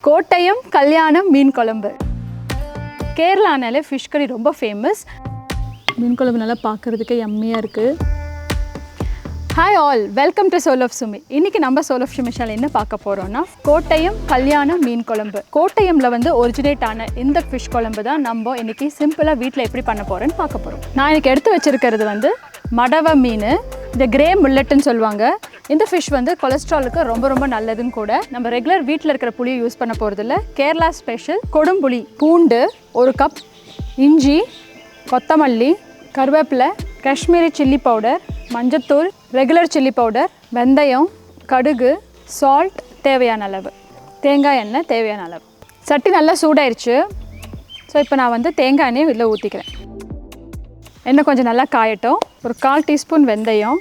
கோட்டயம் கல்யாணம் மீன் குழம்பு. கேரளானாலே ஃபிஷ் கறி ரொம்ப ஃபேமஸ். மீன் குழம்பு நல்லா பார்க்குறதுக்கு யம்மியாக இருக்குது. Hi all, welcome to soul of Sumi. இன்றைக்கி நம்ம சோல் ஆஃப் சுமி சேனல் என்ன பார்க்க போகிறோன்னா கோட்டயம் கல்யாணம் மீன் குழம்பு. கோட்டயமில் ஒரிஜினேட் ஆன இந்த ஃபிஷ் குழம்பு தான் நம்ம இன்றைக்கி சிம்பிளாக வீட்டில் எப்படி பண்ண போகிறோன்னு பார்க்க போகிறோம். நான் இன்றைக்கி எடுத்து வச்சுருக்கிறது மடவ மீன், இந்த கிரே முல்லட்டுன்னு சொல்லுவாங்க. இந்த ஃபிஷ் கொலஸ்ட்ராலுக்கு ரொம்ப ரொம்ப நல்லதுன்னு கூட. நம்ம ரெகுலர் வீட்டில் இருக்கிற புளியை யூஸ் பண்ண போகிறதில்ல. கேரளா ஸ்பெஷல் கொடும்புளி, பூண்டு 1 கப், இஞ்சி, கொத்தமல்லி, கருவேப்பிலை, காஷ்மீரி சில்லி பவுடர், மஞ்சத்தூள், ரெகுலர் சில்லி பவுடர், வெந்தயம், கடுகு, சால்ட் தேவையான அளவு, தேங்காய் எண்ணெய் தேவையான அளவு. சட்டி நல்லா சூடாயிருச்சு. ஸோ இப்போ நான் தேங்காய் எண்ணெயை இதில் ஊற்றிக்கிறேன். எண்ணெய் கொஞ்சம் நல்லா காயட்டும். ஒரு 1/4 டீஸ்பூன் வெந்தயம்,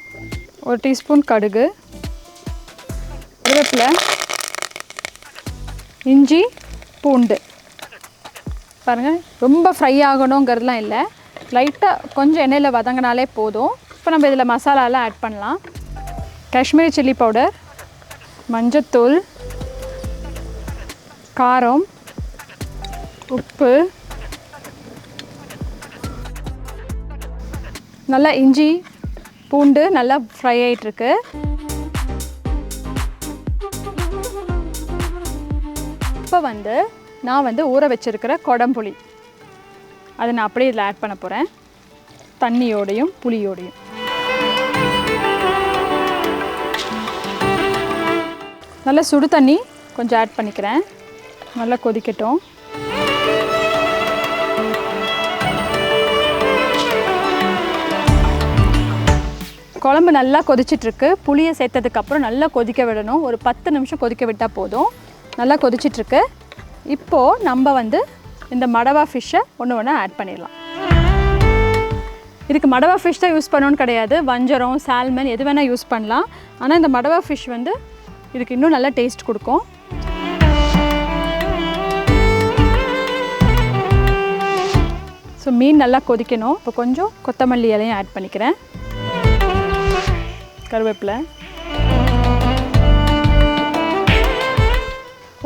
1 டீஸ்பூன் கடுகு, கருவேப்பிலை, இஞ்சி, பூண்டு. பாருங்கள், ரொம்ப ஃப்ரை ஆகணுங்கிறதுலாம் இல்லை, லைட்டாக கொஞ்சம் எண்ணெயில் வதங்கினாலே போதும். இப்போ நம்ம இதில் மசாலாலாம் ஆட் பண்ணலாம். காஷ்மீரி சில்லி பவுடர், மஞ்சத்தூள், காரம், உப்பு, நல்லா இஞ்சி பூண்டு நல்லா ஃப்ரை ஆகிட்டுருக்கு. இப்போ நான் ஊற வச்சுருக்கிற கொடம்புளி அதை நான் அப்படியே இதில் ஆட் பண்ண போகிறேன், தண்ணியோடையும் புளியோடையும். நல்லா சுடு தண்ணி கொஞ்சம் ஆட் பண்ணிக்கிறேன். நல்லா கொதிக்கட்டும். குழம்பு நல்லா கொதிச்சிட்ருக்கு. புளியை சேர்த்ததுக்கப்புறம் நல்லா கொதிக்க விடணும். ஒரு 10 நிமிஷம் கொதிக்க விட்டால் போதும். நல்லா கொதிச்சிட்ருக்கு. இப்போது நம்ம இந்த மடவா ஃபிஷ்ஷை ஒன்று ஆட் பண்ணிடலாம். இதுக்கு மடவா ஃபிஷ் தான் யூஸ் பண்ணணும்னு கிடையாது, வஞ்சரம், சால்மன் எது வேணால் யூஸ் பண்ணலாம். ஆனால் இந்த மடவா ஃபிஷ் இதுக்கு இன்னும் நல்லா டேஸ்ட் கொடுக்கும். ஸோ மீன் நல்லா கொதிக்கணும். இப்போ கொஞ்சம் கொத்தமல்லி இலையும் ஆட் பண்ணிக்கிறேன், கருவேப்பிலை.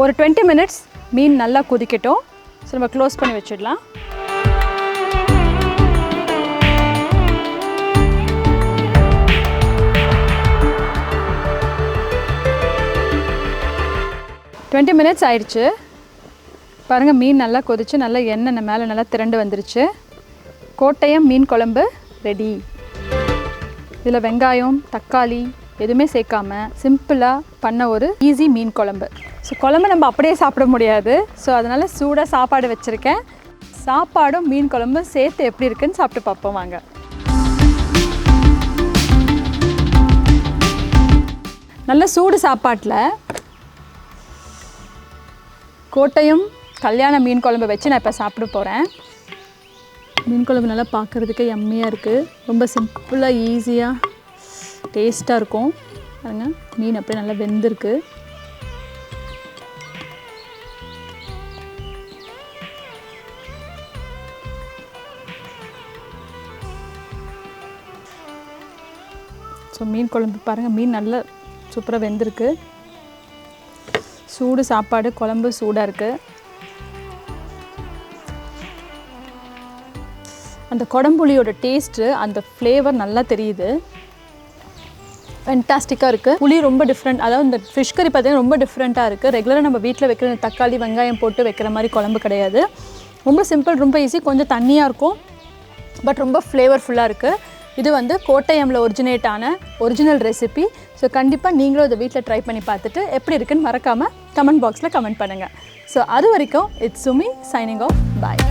ஒரு 20 மினிட்ஸ் மீன் நல்லா கொதிக்கட்டும். ஸோ நம்ம க்ளோஸ் பண்ணி வச்சிடலாம். டுவெண்ட்டி மினிட்ஸ் ஆயிடுச்சு. பாருங்கள், மீன் நல்லா கொதிச்சு நல்லா எண்ணெய் மேலே நல்லா திரண்டு வந்துருச்சு. கோட்டயம் மீன் குழம்பு ரெடி. இதில் வெங்காயம், தக்காளி எதுவுமே சேர்க்காம சிம்பிளாக பண்ண ஒரு ஈஸி மீன் குழம்பு. ஸோ குழம்பு நம்ம அப்படியே சாப்பிட முடியாது. ஸோ அதனால் சூடாக சாப்பாடு வச்சுருக்கேன். சாப்பாடும் மீன் குழம்பு சேர்த்து எப்படி இருக்குன்னு சாப்பிட்டு பார்ப்போம் வாங்க. நல்ல சூடு சாப்பாட்டில் கோட்டயம் கல்யாண மீன் குழம்பு வச்சு நான் இப்போ சாப்பிட போகிறேன். மீன் குழம்பு நல்லா பார்க்குறதுக்கு யம்மியாக இருக்குது. ரொம்ப சிம்பிளாக ஈஸியாக டேஸ்ட்டாக இருக்கும். பாருங்க, மீன் அப்படியே நல்லா வெந்திருக்கு. ஸோ மீன் குழம்பு பாருங்கள், மீன் நல்லா சூப்பராக வெந்திருக்கு. சூடு சாப்பாடு, குழம்பு சூடாக இருக்குது. அந்த கொடம்புளியோட டேஸ்ட்டு, அந்த ஃப்ளேவர் நல்லா தெரியுது. ஃபென்டாஸ்டிக்காக இருக்குது. புளி ரொம்ப டிஃப்ரெண்ட், அதாவது இந்த ஃபிஷ் கறி பார்த்திங்கன்னா ரொம்ப டிஃப்ரெண்ட்டாக இருக்குது. ரெகுலராக நம்ம வீட்டில் வைக்கிற தக்காளி வெங்காயம் போட்டு வைக்கிற மாதிரி குழம்பு கிடையாது. ரொம்ப சிம்பிள், ரொம்ப ஈஸி. கொஞ்சம் தண்ணியாக இருக்கும், பட் ரொம்ப ஃப்ளேவர்ஃபுல்லாக இருக்குது. இது கோட்டயமில் ஒரிஜினேட் ஆன ஒரிஜினல் ரெசிபி. ஸோ கண்டிப்பாக நீங்களும் இதை வீட்டில் ட்ரை பண்ணி பார்த்துட்டு எப்படி இருக்குன்னு மறக்காமல் கமெண்ட் பாக்ஸில் கமெண்ட் பண்ணுங்கள். ஸோ அது வரைக்கும் it's Sumi signing off. Bye.